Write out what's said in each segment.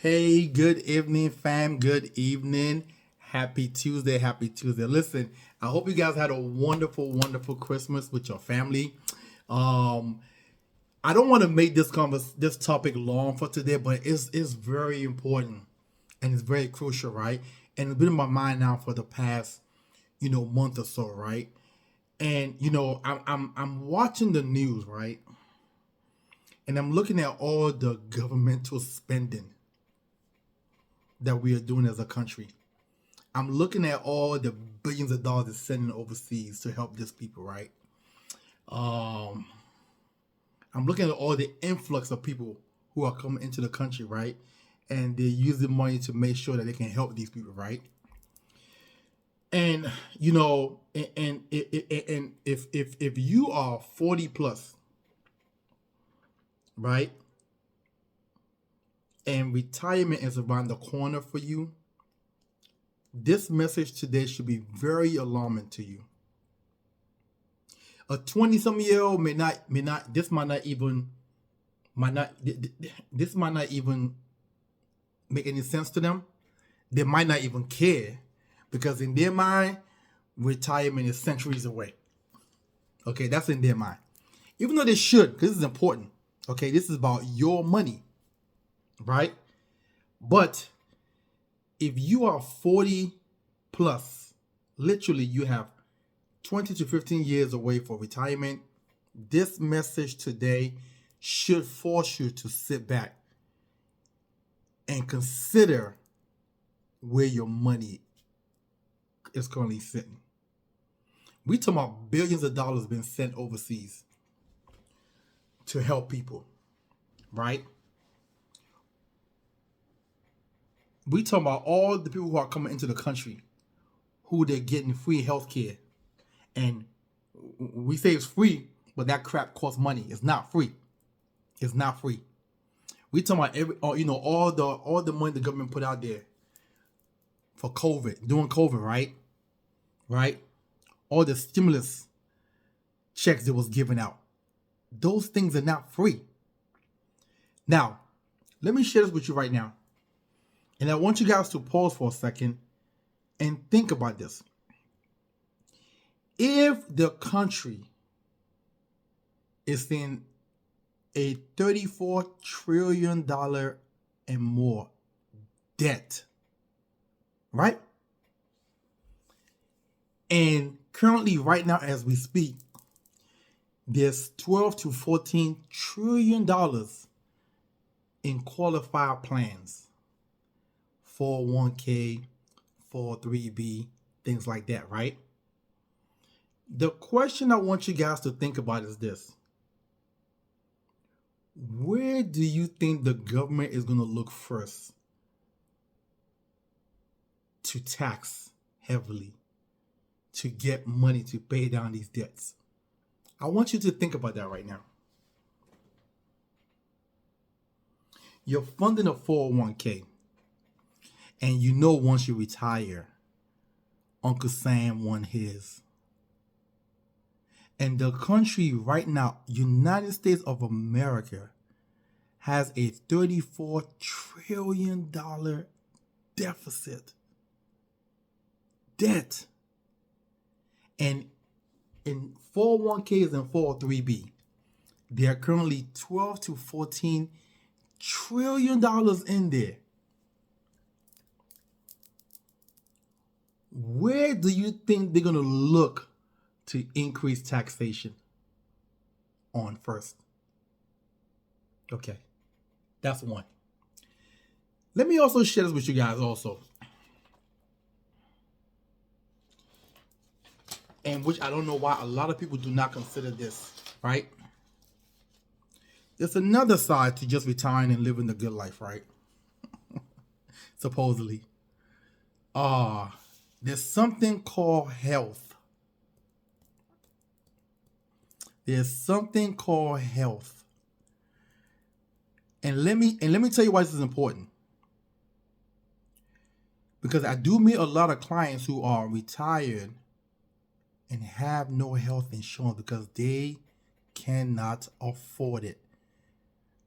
Hey, good evening, fam. Good evening. Happy Tuesday. Happy Tuesday. Listen, I hope you guys had a wonderful, wonderful Christmas with your family. Um, I don't want to make this topic long for today, but it's very important and it's very crucial, right? And it's been in my mind now for the past, month or so, right? And I'm watching the news, right? And I'm looking at all the governmental spending that we are doing as a country. I'm looking at all the billions of dollars that's sending overseas to help these people, right? Um, I'm looking at all the influx of people who are coming into the country, right? And they're using money to make sure that they can help these people, right? And and if you are 40 plus, right, and retirement is around the corner for you, this message today should be very alarming to you. A 20-some-year-old may not this might not this might not even make any sense to them. They might not even care because in their mind, retirement is centuries away. Okay, that's in their mind. Even though they should, because this is important. Okay, this is about your money, right? But if you are 40 plus, literally you have 20 to 15 years away for retirement, this message today should force you to sit back and consider where your money is currently sitting. We talking about billions of dollars being sent overseas to help people, right? We talking about all the people who are coming into the country, who they're getting free health care. And we say it's free, but that crap costs money. It's not free. It's not free. We talking about all the money the government put out there for COVID, during COVID, right? Right? All the stimulus checks that was given out. Those things are not free. Now, let me share this with you right now. And I want you guys to pause for a second and think about this. If the country is in a $34 trillion and more debt, right? And currently, right now, as we speak, there's 12 to 14 trillion dollars in qualified plans, 401k, 403b, things like that, right? The question I want you guys to think about is this. Where do you think the government is going to look first to tax heavily to get money to pay down these debts? I want you to think about that right now. You're funding a 401k, and you know once you retire, Uncle Sam won his. And the country right now, United States of America, has a $34 trillion deficit. Debt. And in 401ks and 403b, there are currently 12 to 14 trillion dollars in there. Where do you think they're going to look to increase taxation on first? Okay, that's one. Let me also share this with you guys also. And which I don't know why a lot of people do not consider this, right? There's another side to just retiring and living the good life, right? Supposedly. There's something called health. There's something called health. And let me tell you why this is important. Because I do meet a lot of clients who are retired and have no health insurance because they cannot afford it.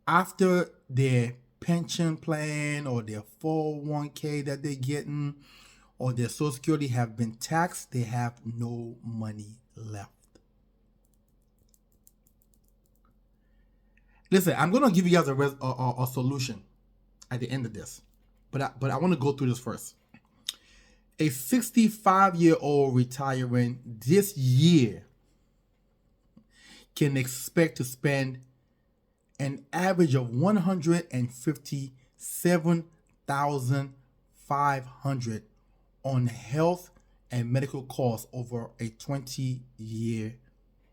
After their pension plan or their 401k that they're getting or their Social Security have been taxed, they have no money left. Listen, I'm going to give you guys a solution at the end of this, but I want to go through this first. A 65-year-old retiring this year can expect to spend an average of $157,500 on health and medical costs over a 20-year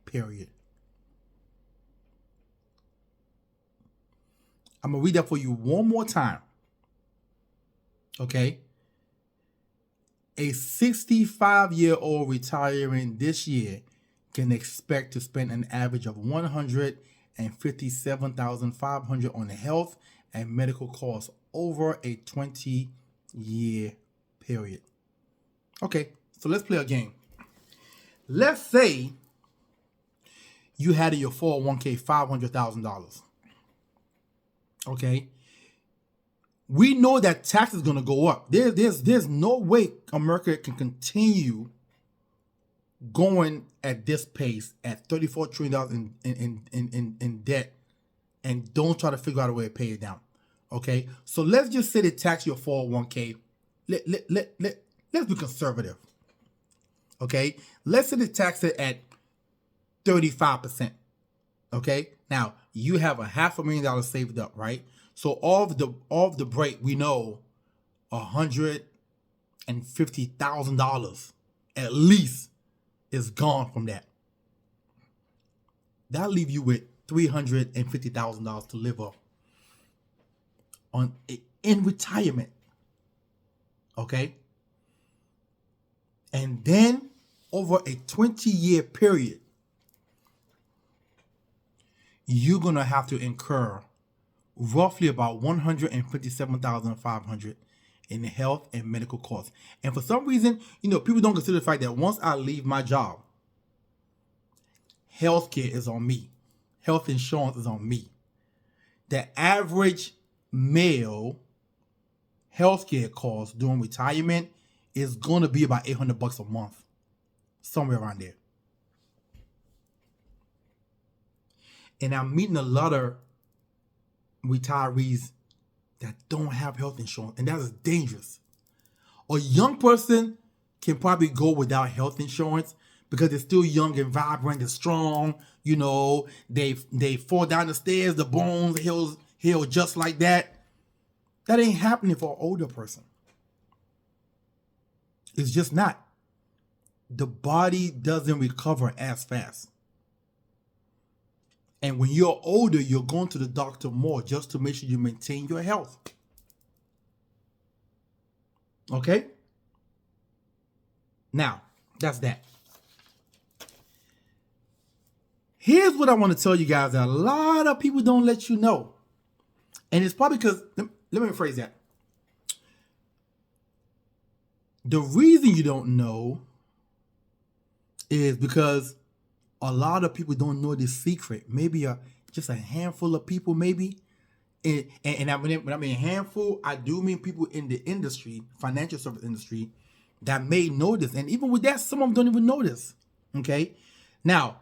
period. I'm going to read that for you one more time. Okay? A 65-year-old retiring this year can expect to spend an average of $157,500 on health and medical costs over a 20-year period. Okay, so let's play a game. Let's say you had in your 401k $500,000. Okay, we know that tax is going to go up. There's no way America can continue going at this pace at $34 trillion in debt and don't try to figure out a way to pay it down. Okay, so let's just say they tax your 401k. Let's be conservative. Okay, let's say they tax it at 35%. Okay, now you have a $500,000 saved up, right? So of the break, we know $150,000 at least is gone from that. That'll leave you with $350,000 to live off on in retirement. Okay? And then over a 20-year period, you're going to have to incur roughly about $157,500 in health and medical costs. And for some reason, people don't consider the fact that once I leave my job, healthcare is on me. Health insurance is on me. The average male healthcare cost during retirement is going to be about $800 a month, somewhere around there. And I'm meeting a lot of retirees that don't have health insurance, and that is dangerous. A young person can probably go without health insurance because they're still young and vibrant and strong. They fall down the stairs, the bones heal just like that. That ain't happening for an older person. It's just not. The body doesn't recover as fast. And when you're older, you're going to the doctor more just to make sure you maintain your health. Okay? Now, that's that. Here's what I want to tell you guys that a lot of people don't let you know. And it's probably because, let me rephrase that. The reason you don't know is because a lot of people don't know this secret. Maybe just a handful of people, maybe. And when I mean handful, I do mean people in the industry, financial service industry, that may know this. And even with that, some of them don't even know this. Okay? Now,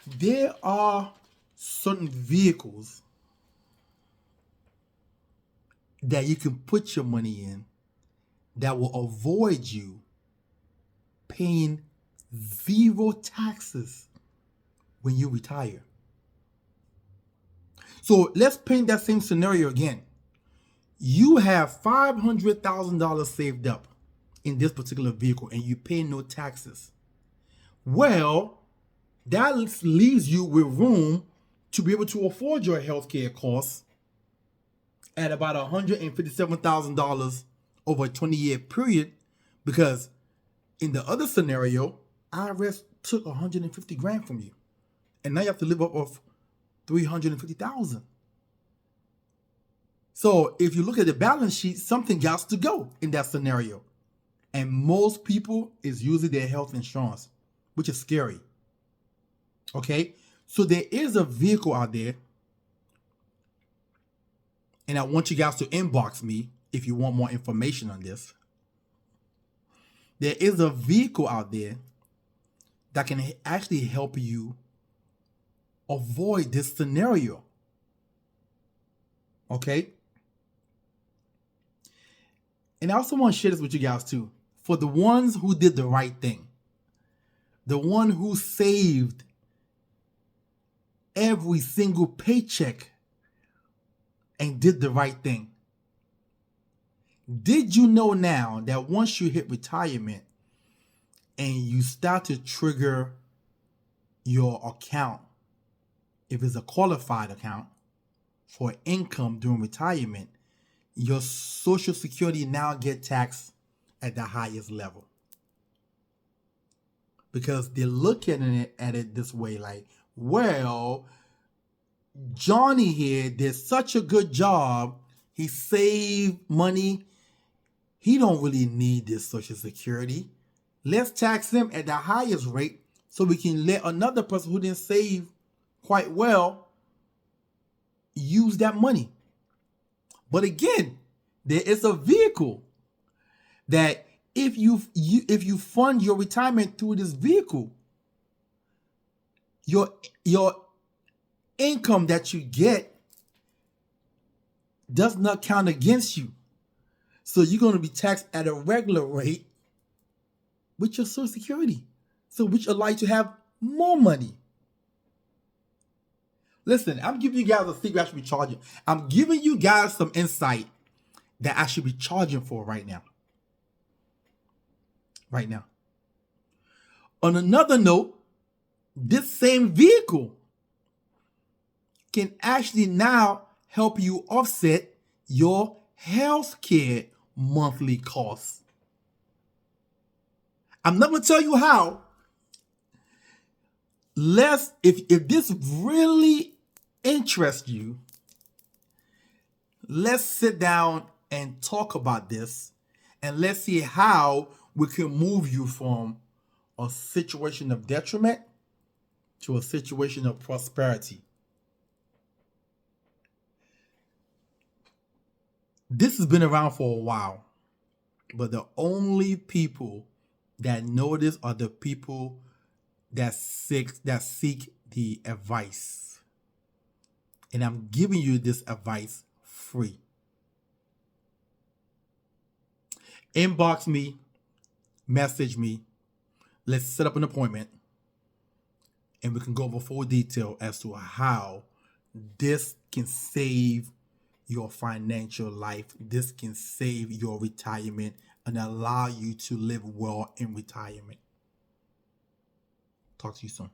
there are certain vehicles that you can put your money in that will avoid you paying zero taxes when you retire. So let's paint that same scenario again. You have $500,000 saved up in this particular vehicle and you pay no taxes. Well, that leaves you with room to be able to afford your healthcare costs at about $157,000 over a 20-year period, because in the other scenario, IRS took $150,000 from you, and now you have to live off of $350,000. So if you look at the balance sheet, something got to go in that scenario, and most people is using their health insurance, which is scary. Okay, so there is a vehicle out there and I want you guys to inbox me if you want more information on this. There is a vehicle out there that can actually help you avoid this scenario. Okay? And I also want to share this with you guys too. For the ones who did the right thing, the one who saved every single paycheck and did the right thing. Did you know now that once you hit retirement and you start to trigger your account, if it's a qualified account for income during retirement, your Social Security now get taxed at the highest level? Because they're looking at it this way, like, well, Johnny here did such a good job. He saved money. He don't really need this Social Security. Let's tax him at the highest rate so we can let another person who didn't save quite well use that money. But again, there is a vehicle that if you fund your retirement through this vehicle, your income that you get does not count against you. So you're going to be taxed at a regular rate with your Social Security. So which allow you to have more money. Listen, I'm giving you guys a secret I should be charging. I'm giving you guys some insight that I should be charging for right now. Right now. On another note, this same vehicle can actually now help you offset your healthcare monthly costs. I'm not going to tell you how. If this really interests you, let's sit down and talk about this, and let's see how we can move you from a situation of detriment to a situation of prosperity. This has been around for a while, but the only people that know this are the people that seek the advice. And I'm giving you this advice free. Inbox me, message me. Let's set up an appointment and we can go over full detail as to how this can save your financial life. This can save your retirement and allow you to live well in retirement. Talk to you soon.